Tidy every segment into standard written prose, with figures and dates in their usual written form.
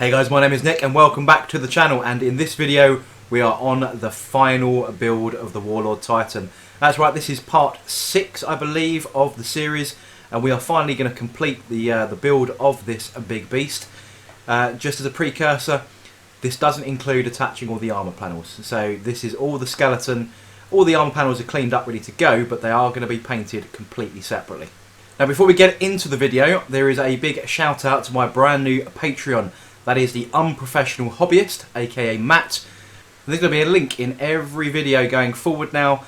Hey guys, my name is Nick and welcome back to the channel, and in this video we are on the final build of the Warlord Titan. That's right, this is part 6 I believe of the series, and we are finally going to complete the build of this big beast. Just as a precursor, this doesn't include attaching all the armour panels, so this is all the skeleton. All the armour panels are cleaned up, ready to go, but they are going to be painted completely separately. Now before we get into the video, there is a big shout out to my brand new Patreon. That is the Unprofessional Hobbyist, aka Matt. And there's going to be a link in every video going forward now,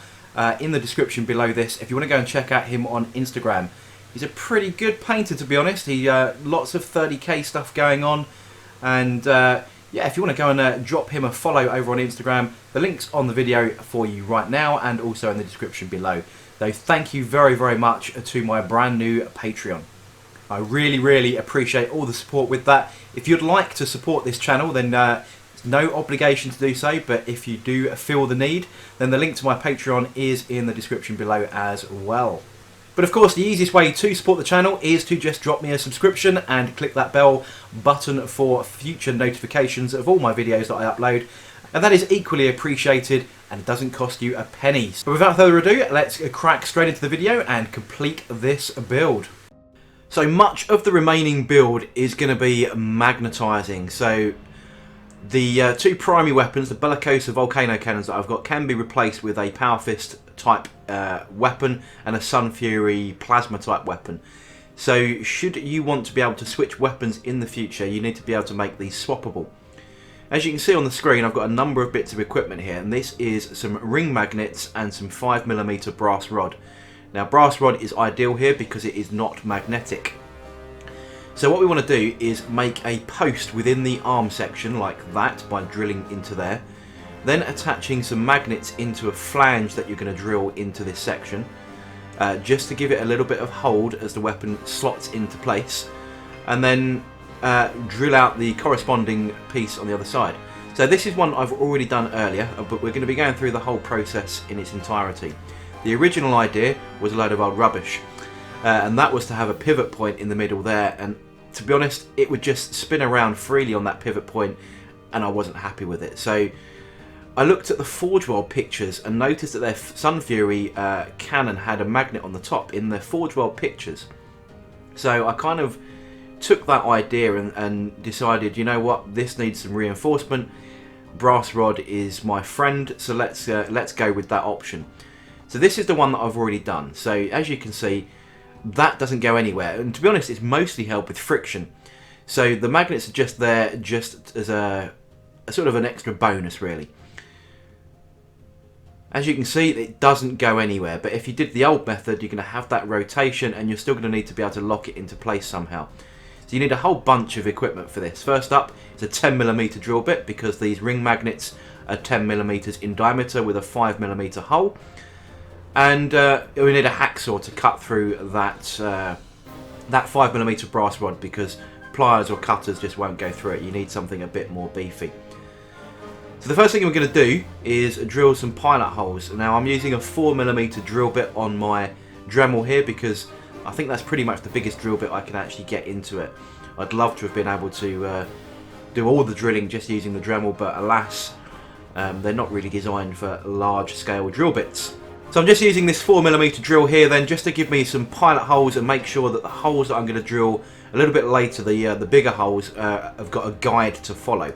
in the description below this, if you want to go and check out him on Instagram. He's a pretty good painter, to be honest. He lots of 30k stuff going on, and yeah, if you want to go and drop him a follow over on Instagram, the link's on the video for you right now and also in the description below. So thank you very, very much to my brand new Patreon. I really appreciate all the support with that. If you'd like to support this channel, then there's no obligation to do so, but if you do feel the need, then the link to my Patreon is in the description below as well. But of course, the easiest way to support the channel is to just drop me a subscription and click that bell button for future notifications of all my videos that I upload. And that is equally appreciated, and it doesn't cost you a penny. But without further ado, let's crack straight into the video and complete this build. So much of the remaining build is going to be magnetizing. So the two primary weapons, the Bellicosa volcano cannons that I've got, can be replaced with a Power Fist type weapon and a Sun Fury plasma type weapon. So should you want to be able to switch weapons in the future, you need to be able to make these swappable. As you can see on the screen, I've got a number of bits of equipment here, and this is some ring magnets and some 5mm brass rod. Now brass rod is ideal here because it is not magnetic. So what we want to do is make a post within the arm section like that by drilling into there. Then attaching some magnets into a flange that you're going to drill into this section. Just to give it a little bit of hold as the weapon slots into place. And then drill out the corresponding piece on the other side. So this is one I've already done earlier, but we're going to be going through the whole process in its entirety. The original idea was a load of old rubbish, and that was to have a pivot point in the middle there, and to be honest, it would just spin around freely on that pivot point, and I wasn't happy with it. So I looked at the Forge World pictures and noticed that their Sun Fury cannon had a magnet on the top in their Forge World pictures. So I kind of took that idea and decided, you know what, this needs some reinforcement. Brass rod is my friend, so let's go with that option. So this is the one that I've already done. So as you can see, that doesn't go anywhere, and to be honest, it's mostly held with friction. So the magnets are just there, just as a sort of an extra bonus, really. As you can see, it doesn't go anywhere, but if you did the old method, you're going to have that rotation, and you're still going to need to be able to lock it into place somehow. So you need a whole bunch of equipment for this. First up is a 10mm drill bit, because these ring magnets are 10mm in diameter with a 5mm hole. And we need a hacksaw to cut through that 5mm brass rod, because pliers or cutters just won't go through it. You need something a bit more beefy. So the first thing we're going to do is drill some pilot holes. Now I'm using a 4mm drill bit on my Dremel here, because I think that's pretty much the biggest drill bit I can actually get into it. I'd love to have been able to do all the drilling just using the Dremel, but alas, they're not really designed for large scale drill bits. So I'm just using this 4mm drill here then, just to give me some pilot holes and make sure that the holes that I'm going to drill a little bit later, the bigger holes, have got a guide to follow.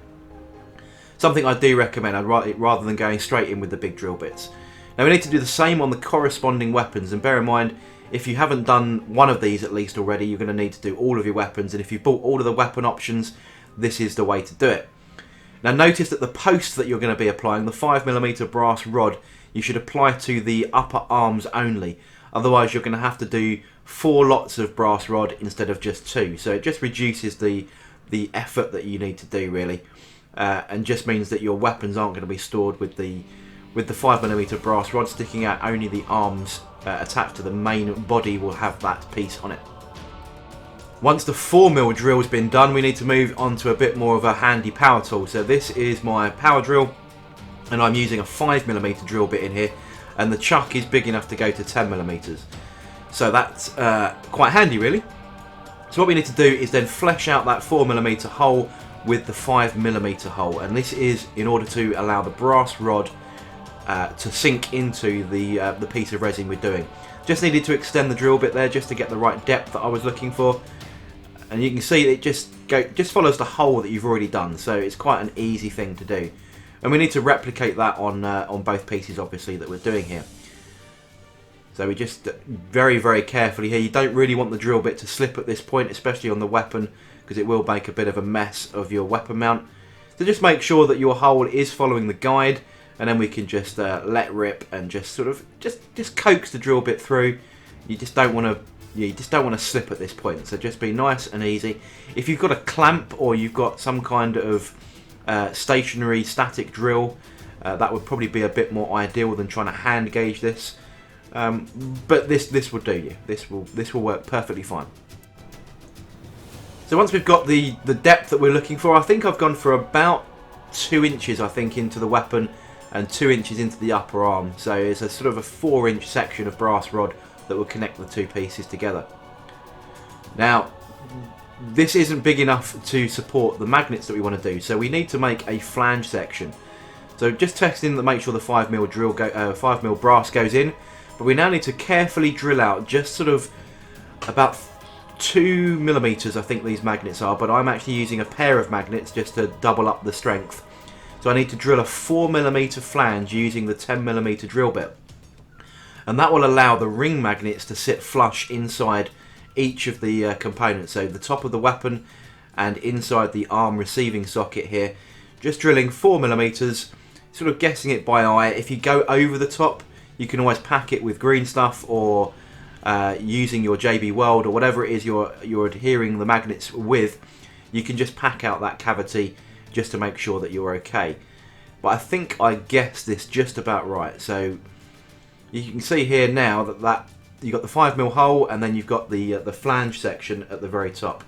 Something I do recommend, rather than going straight in with the big drill bits. Now we need to do the same on the corresponding weapons, and bear in mind, if you haven't done one of these at least already, you're going to need to do all of your weapons, and if you've bought all of the weapon options, this is the way to do it. Now notice that the post that you're going to be applying, the 5mm brass rod, you should apply to the upper arms only. Otherwise you're going to have to do 4 lots of brass rod instead of just 2. So it just reduces the effort that you need to do, really. And just means that your weapons aren't going to be stored with the 5mm brass rod sticking out. Only the arms attached to the main body will have that piece on it. Once the 4mm drill's been done, we need to move on to a bit more of a handy power tool. So this is my power drill, and I'm using a 5mm drill bit in here, and the chuck is big enough to go to 10mm. So that's quite handy, really. So what we need to do is then flesh out that 4mm hole with the 5mm hole, and this is in order to allow the brass rod to sink into the piece of resin we're doing. Just needed to extend the drill bit there just to get the right depth that I was looking for, and you can see it just follows the hole that you've already done, so it's quite an easy thing to do. And we need to replicate that on both pieces, obviously, that we're doing here. So we just very, very carefully here. You don't really want the drill bit to slip at this point, especially on the weapon, because it will make a bit of a mess of your weapon mount. So just make sure that your hole is following the guide, and then we can just let rip and just sort of just coax the drill bit through. You just don't want to slip at this point. So just be nice and easy. If you've got a clamp or you've got some kind of stationary static drill, that would probably be a bit more ideal than trying to hand gauge this, but this will do you. This will work perfectly fine. So once we've got the depth that we're looking for, I think I've gone for about 2 inches, I think, into the weapon and 2 inches into the upper arm. So it's a sort of a 4-inch section of brass rod that will connect the two pieces together. Now, this isn't big enough to support the magnets that we want to do, so we need to make a flange section. So just testing to make sure the 5mm brass goes in, but we now need to carefully drill out just sort of about 2mm, I think these magnets are, but I'm actually using a pair of magnets just to double up the strength. So I need to drill a 4mm flange using the 10mm drill bit, and that will allow the ring magnets to sit flush inside each of the components, so the top of the weapon and inside the arm receiving socket here. Just drilling 4mm, sort of guessing it by eye. If you go over the top, you can always pack it with green stuff, or using your JB Weld or whatever it is you're adhering the magnets with, you can just pack out that cavity just to make sure that you're okay. But I think I guessed this just about right. So you can see here now that you've got the 5mm hole, and then you've got the flange section at the very top.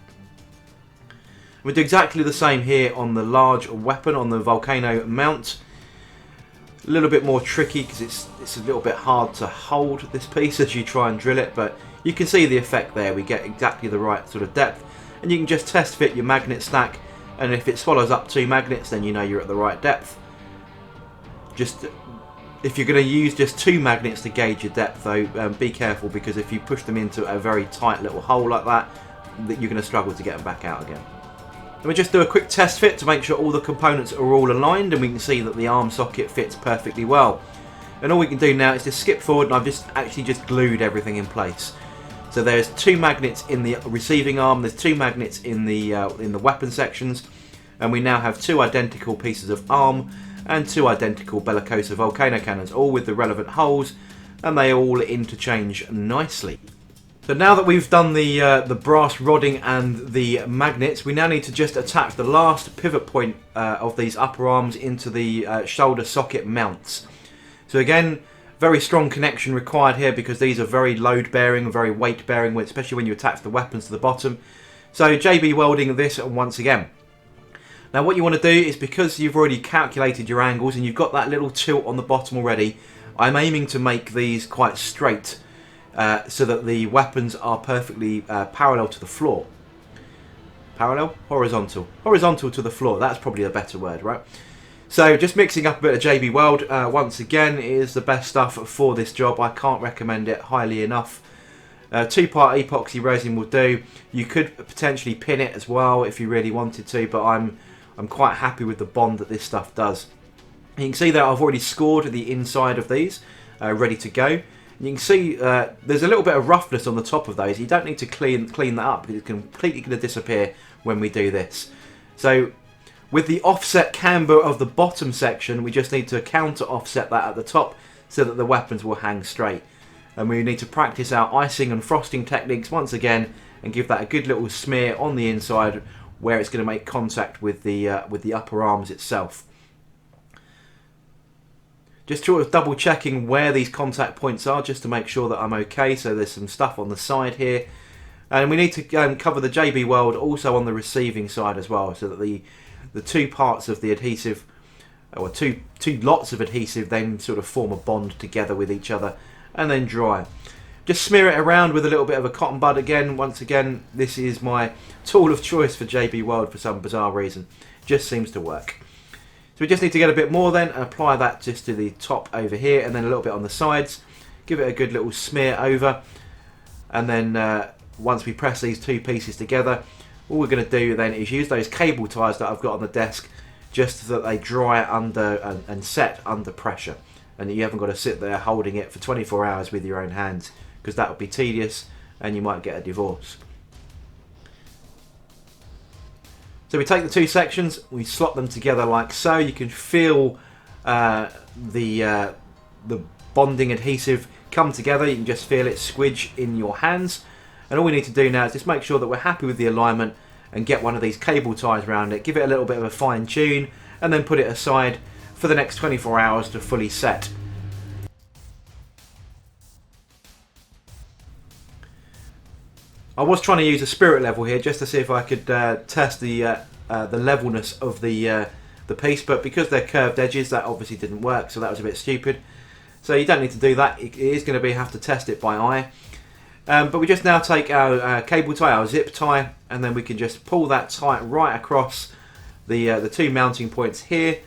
We do exactly the same here on the large weapon, on the volcano mount. A little bit more tricky because it's a little bit hard to hold this piece as you try and drill it, but you can see the effect there. We get exactly the right sort of depth, and you can just test fit your magnet stack, and if it swallows up 2 magnets, then you know you're at the right depth. If you're going to use just 2 magnets to gauge your depth, though, be careful, because if you push them into a very tight little hole like that, you're going to struggle to get them back out again. And we just do a quick test fit to make sure all the components are all aligned, and we can see that the arm socket fits perfectly well. And all we can do now is just skip forward, and I've just glued everything in place. So there's 2 magnets in the receiving arm, there's 2 magnets in the weapon sections, and we now have 2 identical pieces of arm and 2 identical Bellicosa volcano cannons, all with the relevant holes, and they all interchange nicely. So now that we've done the brass rodding and the magnets, we now need to just attach the last pivot point of these upper arms into the shoulder socket mounts. So again, very strong connection required here, because these are very load bearing, very weight bearing, especially when you attach the weapons to the bottom. So JB welding this once again. Now what you want to do is, because you've already calculated your angles and you've got that little tilt on the bottom already, I'm aiming to make these quite straight so that the weapons are perfectly parallel to the floor. Parallel? Horizontal. Horizontal to the floor, that's probably a better word, right? So just mixing up a bit of JB Weld, once again, is the best stuff for this job. I can't recommend it highly enough. 2-part epoxy resin will do. You could potentially pin it as well if you really wanted to, but I'm quite happy with the bond that this stuff does. You can see that I've already scored the inside of these, ready to go. You can see there's a little bit of roughness on the top of those. You don't need to clean that up, because it's completely going to disappear when we do this. So with the offset camber of the bottom section, we just need to counter offset that at the top so that the weapons will hang straight. And we need to practice our icing and frosting techniques once again, and give that a good little smear on the inside where it's going to make contact with the upper arms itself. Just sort of double checking where these contact points are, just to make sure that I'm okay. So there's some stuff on the side here, and we need to cover the JB Weld also on the receiving side as well, so that the 2 parts of the adhesive, or two lots of adhesive, then sort of form a bond together with each other and then dry. Just smear it around with a little bit of a cotton bud again. Once again, this is my tool of choice for JB World for some bizarre reason. Just seems to work. So we just need to get a bit more then and apply that just to the top over here and then a little bit on the sides. Give it a good little smear over, and then once we press these two pieces together, all we're going to do then is use those cable ties that I've got on the desk just so that they dry under and set under pressure, and you haven't got to sit there holding it for 24 hours with your own hands, because that would be tedious and you might get a divorce. So we take the two sections, we slot them together like so. You can feel the bonding adhesive come together. You can just feel it squidge in your hands. And all we need to do now is just make sure that we're happy with the alignment and get one of these cable ties around it, give it a little bit of a fine tune, and then put it aside for the next 24 hours to fully set. I was trying to use a spirit level here just to see if I could test the levelness of the piece, but because they're curved edges, that obviously didn't work, so that was a bit stupid. So you don't need to do that. It is going to have to test it by eye. But we just now take our cable tie, our zip tie, and then we can just pull that tight right across the two mounting points here.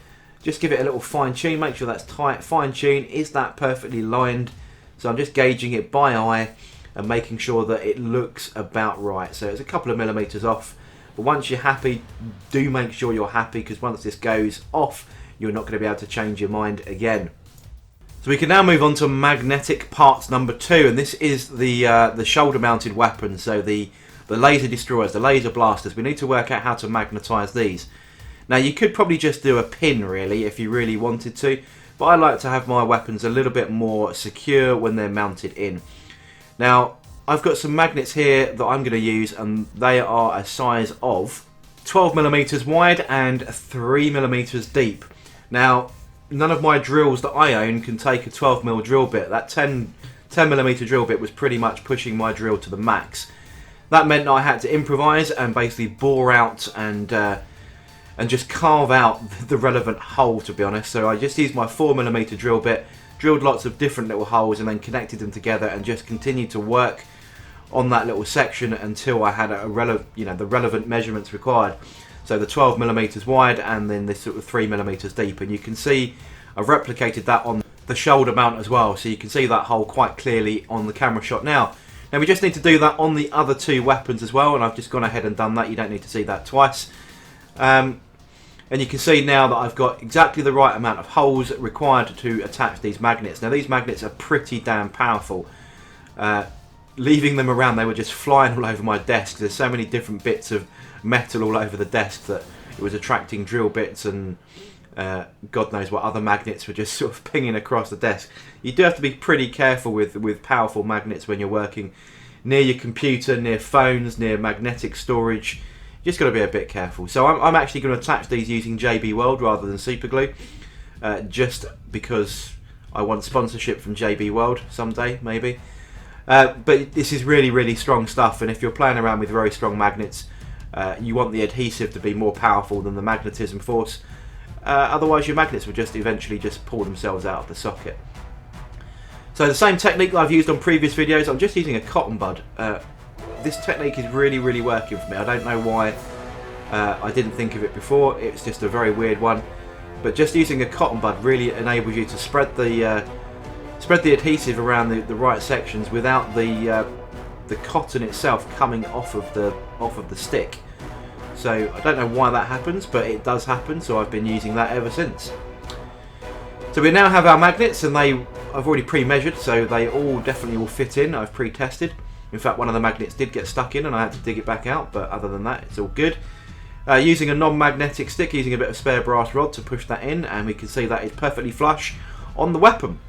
Just give it a little fine tune, make sure that's tight. Fine tune, is that perfectly lined? So I'm just gauging it by eye and making sure that it looks about right. So it's a couple of millimeters off, but once you're happy, do make sure you're happy, because once this goes off, you're not going to be able to change your mind again. So we can now move on to magnetic parts number 2, and this is the shoulder-mounted weapons, so the laser destroyers, the laser blasters. We need to work out how to magnetize these. Now you could probably just do a pin really if you really wanted to, but I like to have my weapons a little bit more secure when they're mounted in. Now I've got some magnets here that I'm going to use, and they are a size of 12mm wide and 3mm deep. Now none of my drills that I own can take a 12mm drill bit. That 10mm drill bit was pretty much pushing my drill to the max. That meant that I had to improvise and basically bore out and just carve out the relevant hole, to be honest. So I just used my 4mm drill bit, drilled lots of different little holes, and then connected them together and just continued to work on that little section until I had the relevant measurements required. So the 12mm wide and then this sort of 3mm deep, and you can see I've replicated that on the shoulder mount as well, so you can see that hole quite clearly on the camera shot now. Now we just need to do that on the other two weapons as well, and I've just gone ahead and done that. You don't need to see that twice. And you can see now that I've got exactly the right amount of holes required to attach these magnets. Now these magnets are pretty damn powerful. Leaving them around, they were just flying all over my desk. There's so many different bits of metal all over the desk that it was attracting drill bits and God knows what other magnets were just sort of pinging across the desk. You do have to be pretty careful with powerful magnets when you're working near your computer, near phones, near magnetic storage. You just got to be a bit careful. So I'm actually going to attach these using JB World rather than super glue, just because I want sponsorship from JB World someday, maybe. But this is really, really strong stuff, and if you're playing around with very strong magnets, you want the adhesive to be more powerful than the magnetism force. Otherwise your magnets will just eventually just pull themselves out of the socket. So the same technique that I've used on previous videos, I'm just using a cotton bud. This technique is really, really working for me. I don't know why I didn't think of it before. It's just a very weird one. But just using a cotton bud really enables you to spread the adhesive around the right sections without the cotton itself coming off of the stick. So I don't know why that happens, but it does happen, so I've been using that ever since. So we now have our magnets, and I've already pre-measured, so they all definitely will fit in. I've pre-tested. In fact, one of the magnets did get stuck in and I had to dig it back out, but other than that it's all good. Using a non-magnetic stick, using a bit of spare brass rod to push that in, and we can see that it's perfectly flush on the weapon.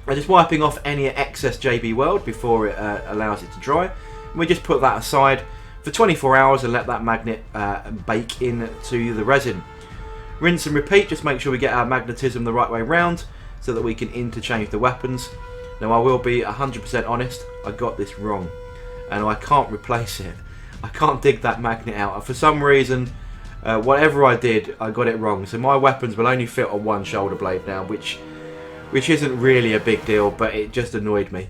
I'm just wiping off any excess JB World before it allows it to dry. And we just put that aside for 24 hours and let that magnet bake into the resin. Rinse and repeat, just make sure we get our magnetism the right way round so that we can interchange the weapons. Now I will be 100% honest, I got this wrong and I can't replace it. I can't dig that magnet out. For some reason, whatever I did, I got it wrong. So my weapons will only fit on one shoulder blade now, which isn't really a big deal, but it just annoyed me.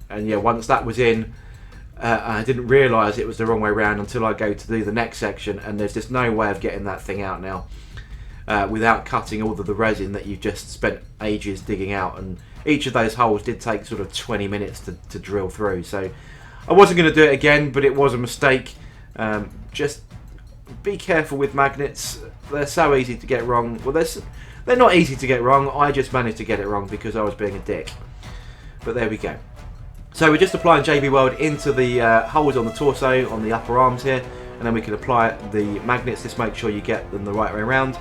And yeah, once that was in, I didn't realise it was the wrong way around until I go to do the next section, and there's just no way of getting that thing out now without cutting all of the resin that you've just spent ages digging out. And each of those holes did take sort of 20 minutes to drill through, so I wasn't going to do it again, but it was a mistake. Just be careful with magnets. They're so easy to get wrong. Well, they're not easy to get wrong. I just managed to get it wrong because I was being a dick. But there we go. So we're just applying JB Weld into the holes on the torso, on the upper arms here, and then we can apply the magnets. Just make sure you get them the right way around,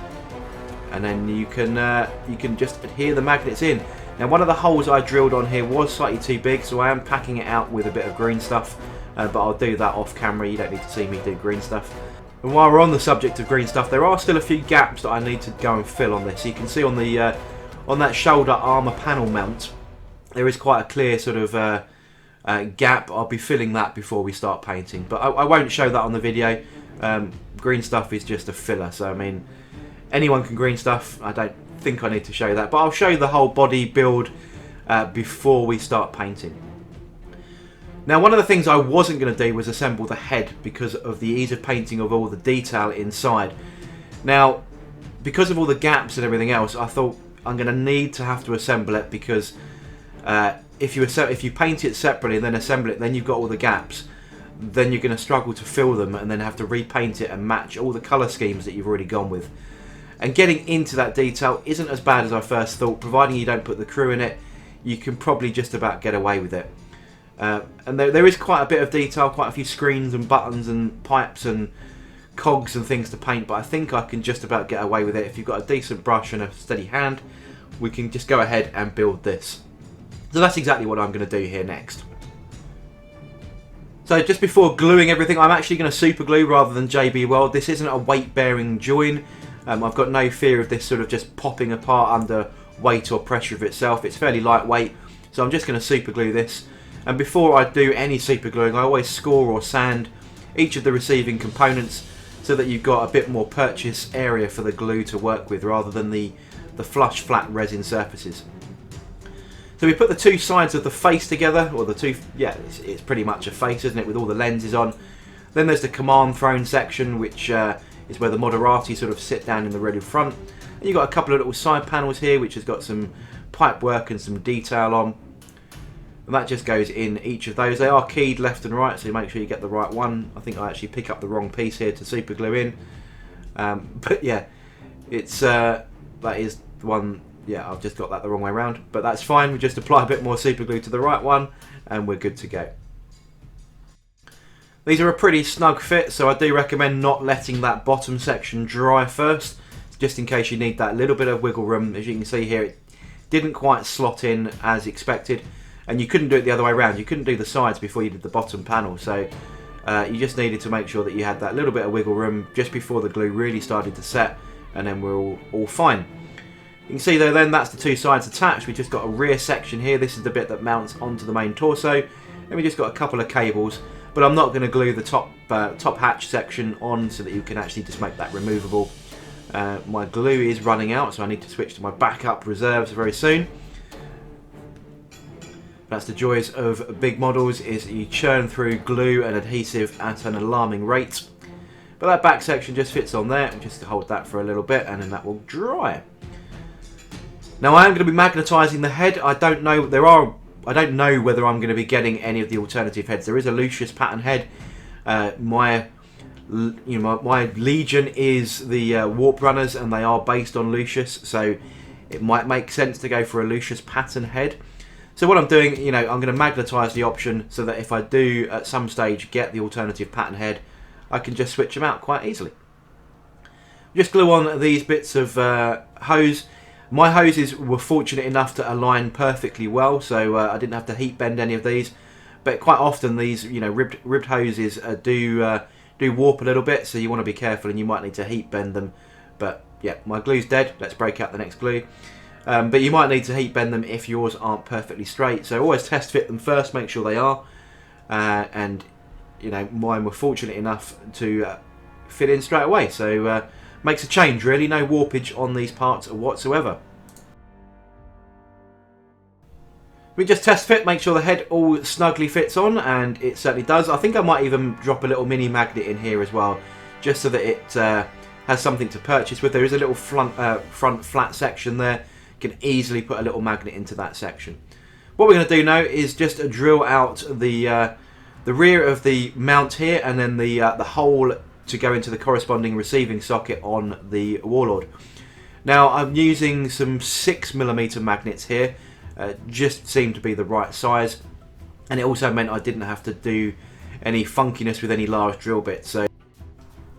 and then you can just adhere the magnets in. Now, one of the holes I drilled on here was slightly too big, so I am packing it out with a bit of green stuff, but I'll do that off camera. You don't need to see me do green stuff. And while we're on the subject of green stuff, there are still a few gaps that I need to go and fill on this. You can see on the on that shoulder armour panel mount, there is quite a clear sort of gap. I'll be filling that before we start painting, but I won't show that on the video. Green stuff is just a filler, so I mean, anyone can green stuff. I don't think I need to show that, but I'll show you the whole body build before we start painting. Now, one of the things I wasn't going to do was assemble the head because of the ease of painting of all the detail inside. Now, because of all the gaps and everything else, I thought I'm going to need to have to assemble it, because if you paint it separately and then assemble it, then you've got all the gaps. Then you're going to struggle to fill them and then have to repaint it and match all the colour schemes that you've already gone with. And getting into that detail isn't as bad as I first thought. Providing you don't put the crew in it, you can probably just about get away with it. And there is quite a bit of detail, quite a few screens and buttons and pipes and cogs and things to paint, but I think I can just about get away with it. If you've got a decent brush and a steady hand, we can just go ahead and build this. So that's exactly what I'm going to do here next. So just before gluing everything, I'm actually going to super glue rather than JB Weld. This isn't a weight bearing join. I've got no fear of this sort of just popping apart under weight or pressure of itself. It's fairly lightweight, so I'm just going to super glue this. And before I do any super gluing, I always score or sand each of the receiving components so that you've got a bit more purchase area for the glue to work with, rather than the flush flat resin surfaces. So we put the two sides of the face together, or the two, yeah, it's pretty much a face, isn't it, with all the lenses on. Then there's the command throne section, which is where the Moderati sort of sit down in the really front. And you've got a couple of little side panels here, which has got some pipe work and some detail on. And that just goes in each of those. They are keyed left and right, so make sure you get the right one. I think I actually pick up the wrong piece here to super glue in. But yeah, it's that is the one. Yeah, I've just got that the wrong way around, but that's fine. We just apply a bit more super glue to the right one and we're good to go. These are a pretty snug fit, so I do recommend not letting that bottom section dry first, just in case you need that little bit of wiggle room. As you can see here, it didn't quite slot in as expected, and you couldn't do it the other way around. You couldn't do the sides before you did the bottom panel, so you just needed to make sure that you had that little bit of wiggle room just before the glue really started to set, and then we're all fine. You can see there then, that's the two sides attached. We just got a rear section here. This is the bit that mounts onto the main torso. And we just got a couple of cables, but I'm not going to glue the top hatch section on so that you can actually just make that removable. My glue is running out, so I need to switch to my backup reserves very soon. That's the joys of big models, is you churn through glue and adhesive at an alarming rate. But that back section just fits on there. We'll just hold that for a little bit and then that will dry. Now I am going to be magnetising the head. I don't know whether I'm going to be getting any of the alternative heads. There is a Lucius pattern head. My Legion is the Warp Runners, and they are based on Lucius, so it might make sense to go for a Lucius pattern head. So what I'm doing, I'm going to magnetise the option so that if I do at some stage get the alternative pattern head, I can just switch them out quite easily. Just glue on these bits of hose. My hoses were fortunate enough to align perfectly well, so I didn't have to heat bend any of these. But quite often these, ribbed hoses do warp a little bit, so you want to be careful and you might need to heat bend them. But yeah, my glue's dead. Let's break out the next glue. But you might need to heat bend them if yours aren't perfectly straight. So always test fit them first, make sure they are. And mine were fortunate enough to fit in straight away. So makes a change really, no warpage on these parts whatsoever. We just test fit, make sure the head all snugly fits on, and it certainly does. I think I might even drop a little mini magnet in here as well, just so that it has something to purchase with. There is a little front flat section there. You can easily put a little magnet into that section. What we're going to do now is just drill out the rear of the mount here, and then the hole to go into the corresponding receiving socket on the Warlord. Now I'm using some 6mm magnets here. Just seemed to be the right size, and it also meant I didn't have to do any funkiness with any large drill bits. So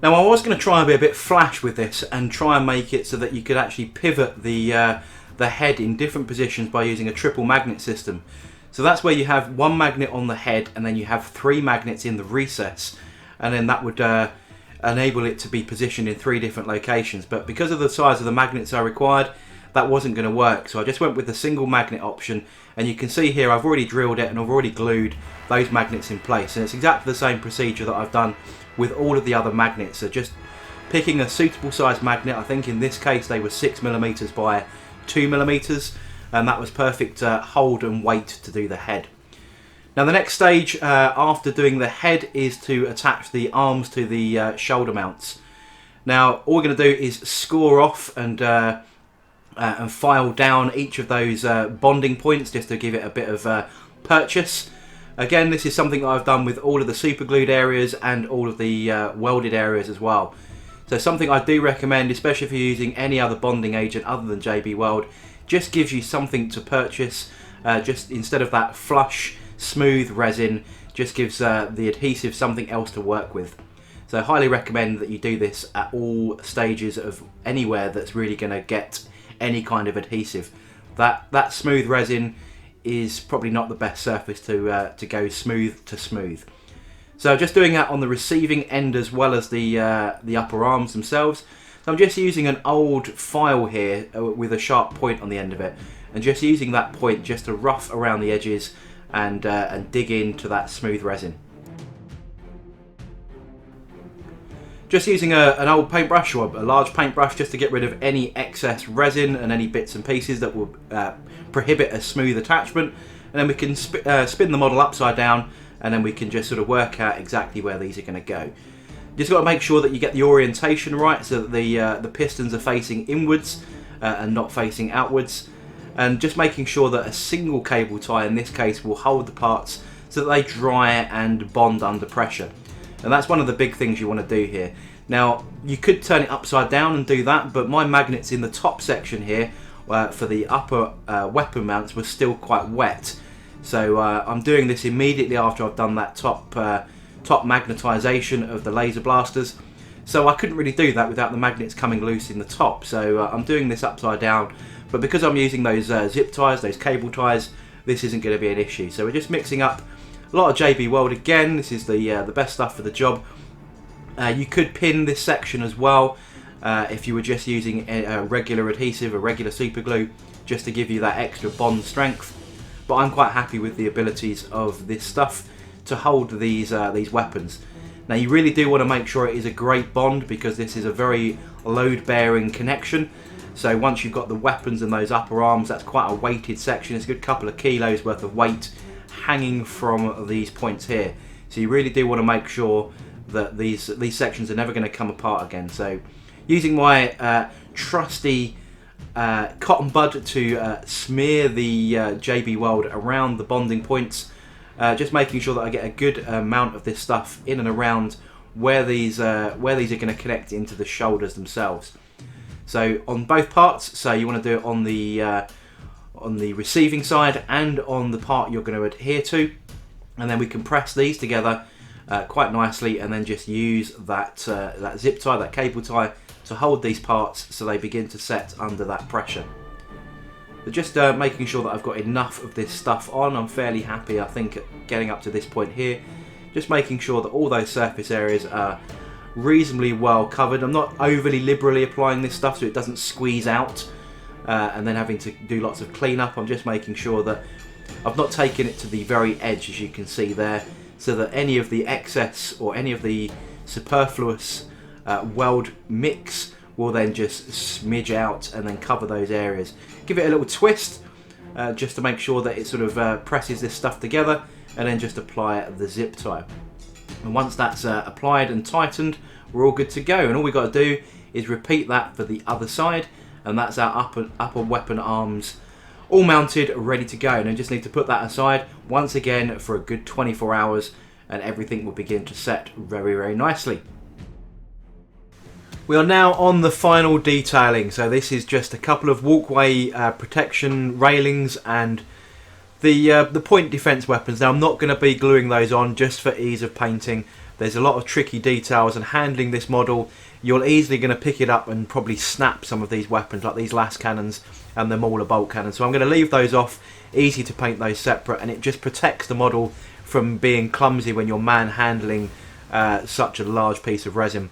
now I was going to try and be a bit flash with this and try and make it so that you could actually pivot the head in different positions by using a triple magnet system. So that's where you have one magnet on the head, and then you have 3 magnets in the recess, and then that would enable it to be positioned in 3 different locations. But because of the size of the magnets I required, that wasn't going to work, so I just went with the single magnet option. And you can see here I've already drilled it and I've already glued those magnets in place, and it's exactly the same procedure that I've done with all of the other magnets. So just picking a suitable size magnet. I think in this case they were 6mm by 2mm, and that was perfect hold and weight to do the head. Now the next stage after doing the head is to attach the arms to the shoulder mounts. Now all we're going to do is score off and file down each of those bonding points, just to give it a bit of purchase. Again, this is something that I've done with all of the super glued areas and all of the welded areas as well. So something I do recommend, especially if you're using any other bonding agent other than JB Weld, just gives you something to purchase. Just instead of that flush, smooth resin, just gives the adhesive something else to work with. So I highly recommend that you do this at all stages of anywhere that's really going to get any kind of adhesive. That smooth resin is probably not the best surface to go smooth to smooth. So just doing that on the receiving end as well as the upper arms themselves. So I'm just using an old file here with a sharp point on the end of it, and just using that point just to rough around the edges and dig into that smooth resin. Just using an old paintbrush or a large paintbrush just to get rid of any excess resin and any bits and pieces that will prohibit a smooth attachment. And then we can spin the model upside down, and then we can just sort of work out exactly where these are going to go. Just got to make sure that you get the orientation right, so that the pistons are facing inwards and not facing outwards. And just making sure that a single cable tie in this case will hold the parts so that they dry and bond under pressure. And that's one of the big things you want to do here. Now you could turn it upside down and do that, but my magnets in the top section here for the upper weapon mounts were still quite wet. So I'm doing this immediately after I've done that top magnetization of the laser blasters. So I couldn't really do that without the magnets coming loose in the top. So I'm doing this upside down, but because I'm using those zip ties, those cable ties, this isn't going to be an issue. So we're just mixing up a lot of JB Weld again. This is the best stuff for the job. You could pin this section as well if you were just using a regular adhesive, a regular super glue, just to give you that extra bond strength. But I'm quite happy with the abilities of this stuff to hold these weapons. Now you really do want to make sure it is a great bond, because this is a very load-bearing connection. So once you've got the weapons and those upper arms, that's quite a weighted section. It's a good couple of kilos worth of weight hanging from these points here. So you really do want to make sure that these sections are never going to come apart again. So using my trusty cotton bud to smear the JB Weld around the bonding points, just making sure that I get a good amount of this stuff in and around where these are going to connect into the shoulders themselves. So on both parts, so you want to do it on the receiving side and on the part you're going to adhere to, and then we can press these together quite nicely, and then just use that zip tie, that cable tie, to hold these parts so they begin to set under that pressure. But just making sure that I've got enough of this stuff on. I'm fairly happy, I think, at getting up to this point here. Just making sure that all those surface areas are reasonably well covered. I'm not overly liberally applying this stuff so it doesn't squeeze out and then having to do lots of cleanup. I'm just making sure that I've not taken it to the very edge, as you can see there, so that any of the excess or any of the superfluous weld mix will then just smidge out and then cover those areas. Give it a little twist, just to make sure that it sort of presses this stuff together, and then just apply the zip tie. And once that's applied and tightened, we're all good to go. And all we've got to do is repeat that for the other side, and that's our upper weapon arms all mounted, ready to go. And I just need to put that aside once again for a good 24 hours, and everything will begin to set very, very nicely. We are now on the final detailing. So this is just a couple of walkway protection railings and the point defense weapons. Now I'm not going to be gluing those on just for ease of painting. There's a lot of tricky details, and handling this model, you're easily going to pick it up and probably snap some of these weapons, like these last cannons and the Mauler bolt cannon. So I'm going to leave those off, easy to paint those separate, and it just protects the model from being clumsy when you're man-handling such a large piece of resin.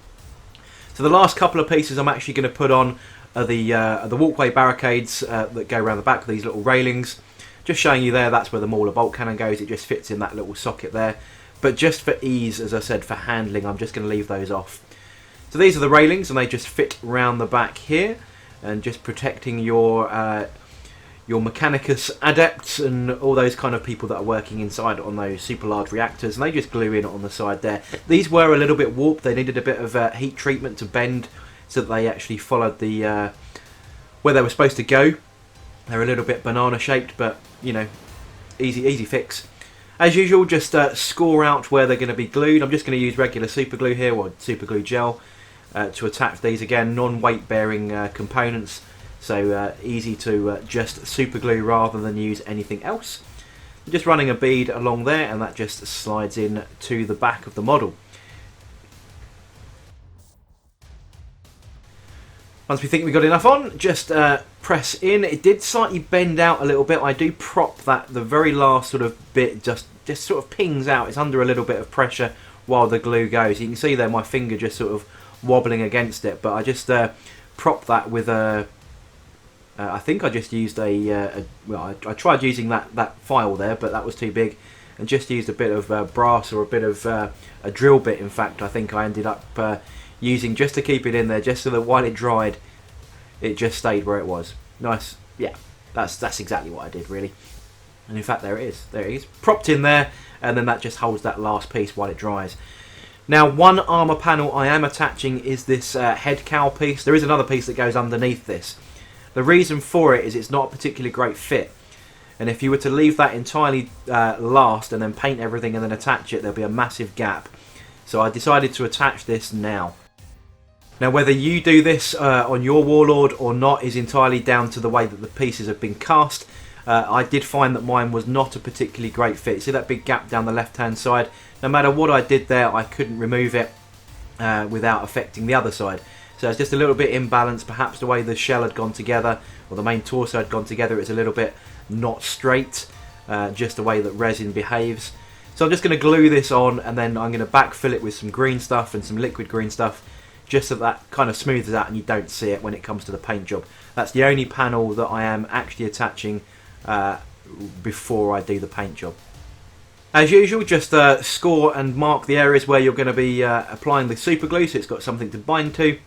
So the last couple of pieces I'm actually going to put on are the walkway barricades that go around the back of these little railings. Just showing you there, that's where the Mauler bolt cannon goes. It just fits in that little socket there. But just for ease, as I said, for handling, I'm just going to leave those off. So these are the railings, and they just fit around the back here, and just protecting your Mechanicus adepts and all those kind of people that are working inside on those super large reactors, and they just glue in on the side there. These were a little bit warped. They needed a bit of heat treatment to bend so that they actually followed the where they were supposed to go. They're a little bit banana shaped, but you know, easy fix. As usual, just score out where they're going to be glued. I'm just going to use regular super glue here, or super glue gel, to attach these. Again, non-weight bearing components, so easy to just super glue rather than use anything else. I'm just running a bead along there, and that just slides in to the back of the model. Once we think we've got enough on, just press in. It did slightly bend out a little bit. I do prop that, the very last sort of bit just sort of pings out. It's under a little bit of pressure while the glue goes. You can see there my finger just sort of wobbling against it, but I just prop that with a I think I just used well, I tried using that file there, but that was too big, and just used a bit of brass, or a bit of a drill bit. In fact, I think I ended up using, just to keep it in there, just so that while it dried, it just stayed where it was. Nice. Yeah, that's exactly what I did, really. And in fact, there it is, propped in there, and then that just holds that last piece while it dries. Now, one armour panel I am attaching is this head cowl piece. There is another piece that goes underneath this. The reason for it is it's not a particularly great fit, and if you were to leave that entirely last and then paint everything and then attach it, there'll be a massive gap. So I decided to attach this now. Now, whether you do this on your Warlord or not is entirely down to the way that the pieces have been cast. I did find that mine was not a particularly great fit. See that big gap down the left-hand side? No matter what I did there, I couldn't remove it without affecting the other side. So it's just a little bit imbalanced. Perhaps the way the shell had gone together, or the main torso had gone together, it's a little bit not straight, just the way that resin behaves. So I'm just going to glue this on, and then I'm going to backfill it with some green stuff and some liquid green stuff, just so that kind of smooths out and you don't see it when it comes to the paint job. That's the only panel that I am actually attaching before I do the paint job. As usual, just score and mark the areas where you're going to be applying the super glue, so it's got something to bind to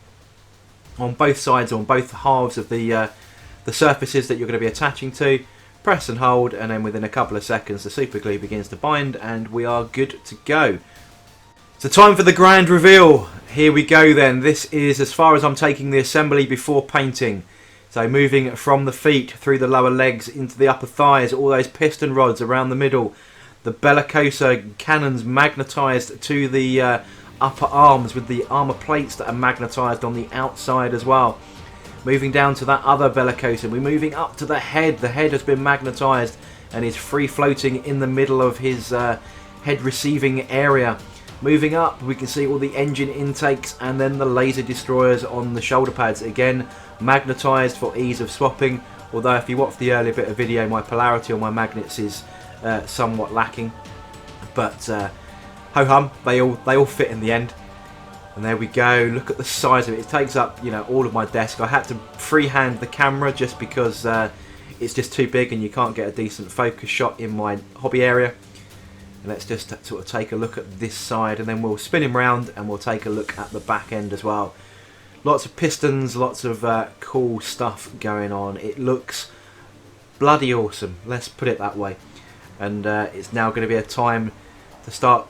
on both sides, on both halves of the surfaces that you're going to be attaching to. Press and hold, and then within a couple of seconds the super glue begins to bind, and we are good to go. So time for the grand reveal. Here we go then. This is as far as I'm taking the assembly before painting. So moving from the feet through the lower legs into the upper thighs, all those piston rods around the middle, the bellicosa cannons magnetised to the upper arms with the armour plates that are magnetised on the outside as well. Moving down to that other bellicosa, we're moving up to the head. The head has been magnetised and is free floating in the middle of his head receiving area. Moving up, we can see all the engine intakes and then the laser destroyers on the shoulder pads. Again, magnetised for ease of swapping. Although if you watch the earlier bit of video, my polarity on my magnets is somewhat lacking. But ho hum, they all fit in the end. And there we go. Look at the size of it. It takes up, you know, all of my desk. I had to freehand the camera just because it's just too big and you can't get a decent focus shot in my hobby area. And let's just sort of take a look at this side, and then we'll spin him round and we'll take a look at the back end as well. Lots of pistons, lots of cool stuff going on. It looks bloody awesome, let's put it that way. And it's now going to be a time to start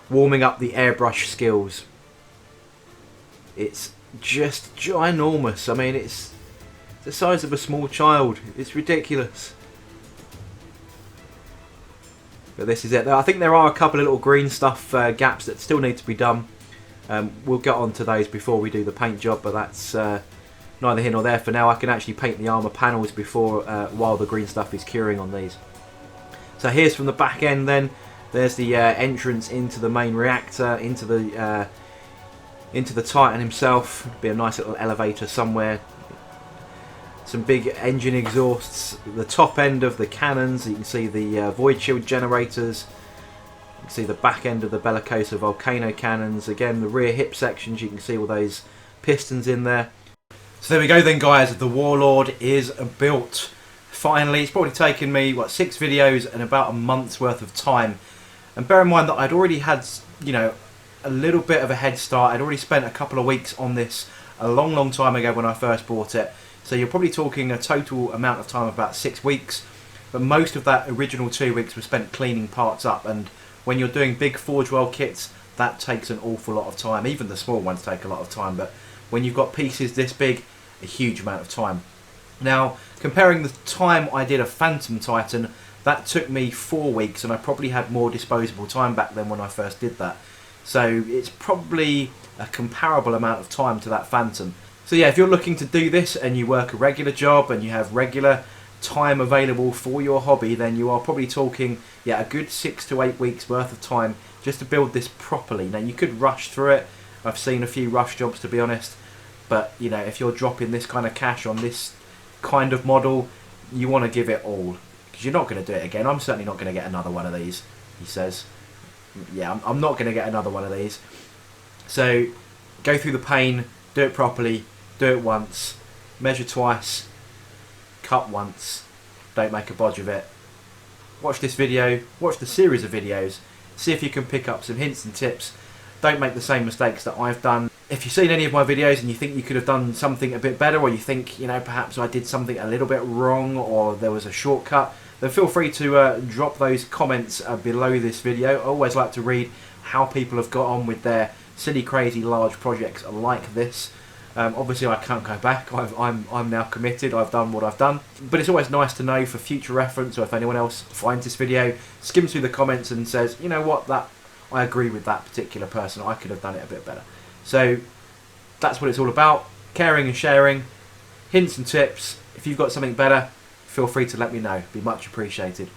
warming up the airbrush skills. It's just ginormous. I mean, it's the size of a small child. It's ridiculous. But this is it. I think there are a couple of little green stuff gaps that still need to be done. We'll get on to those before we do the paint job, but that's neither here nor there for now. I can actually paint the armour panels before while the green stuff is curing on these. So here's from the back end then. There's the entrance into the main reactor, into the Titan himself. Be a nice little elevator somewhere. Some big engine exhausts. The top end of the cannons. You can see the void shield generators. You can see the back end of the Bellicosa volcano cannons. Again, the rear hip sections. You can see all those pistons in there. So there we go then, guys. The Warlord is built. Finally, it's probably taken me, what, 6 videos and about a month's worth of time. And bear in mind that I'd already had, you know, a little bit of a head start. I'd already spent a couple of weeks on this a long time ago when I first bought it. So you're probably talking a total amount of time of about 6 weeks. But most of that original 2 weeks was spent cleaning parts up. And when you're doing big Forge World kits, that takes an awful lot of time. Even the small ones take a lot of time. But when you've got pieces this big, a huge amount of time. Now, comparing the time I did a Phantom Titan, that took me 4 weeks, and I probably had more disposable time back then when I first did that. So it's probably a comparable amount of time to that Phantom. So yeah, if you're looking to do this and you work a regular job and you have regular time available for your hobby, then you are probably talking, yeah, a good 6 to 8 weeks worth of time just to build this properly. Now, you could rush through it. I've seen a few rush jobs, to be honest. But, you know, if you're dropping this kind of cash on this kind of model, you want to give it all. Because you're not going to do it again. I'm certainly not going to get another one of these, he says. Yeah, I'm not going to get another one of these. So, go through the pain, do it properly, do it once, measure twice, cut once, don't make a bodge of it. Watch this video, watch the series of videos, see if you can pick up some hints and tips. Don't make the same mistakes that I've done. If you've seen any of my videos and you think you could have done something a bit better, or you think, you know, perhaps I did something a little bit wrong, or there was a shortcut, then feel free to drop those comments below this video. I always like to read how people have got on with their silly, crazy, large projects like this. Obviously, I can't go back. I'm now committed. I've done what I've done. But it's always nice to know for future reference, or if anyone else finds this video, skims through the comments and says, you know what, that I agree with that particular person. I could have done it a bit better. So that's what it's all about. Caring and sharing. Hints and tips. If you've got something better, feel free to let me know. It'd be much appreciated.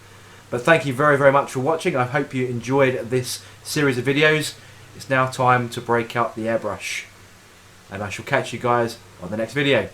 But thank you very much for watching. I hope you enjoyed this series of videos. It's now time to break out the airbrush. And I shall catch you guys on the next video.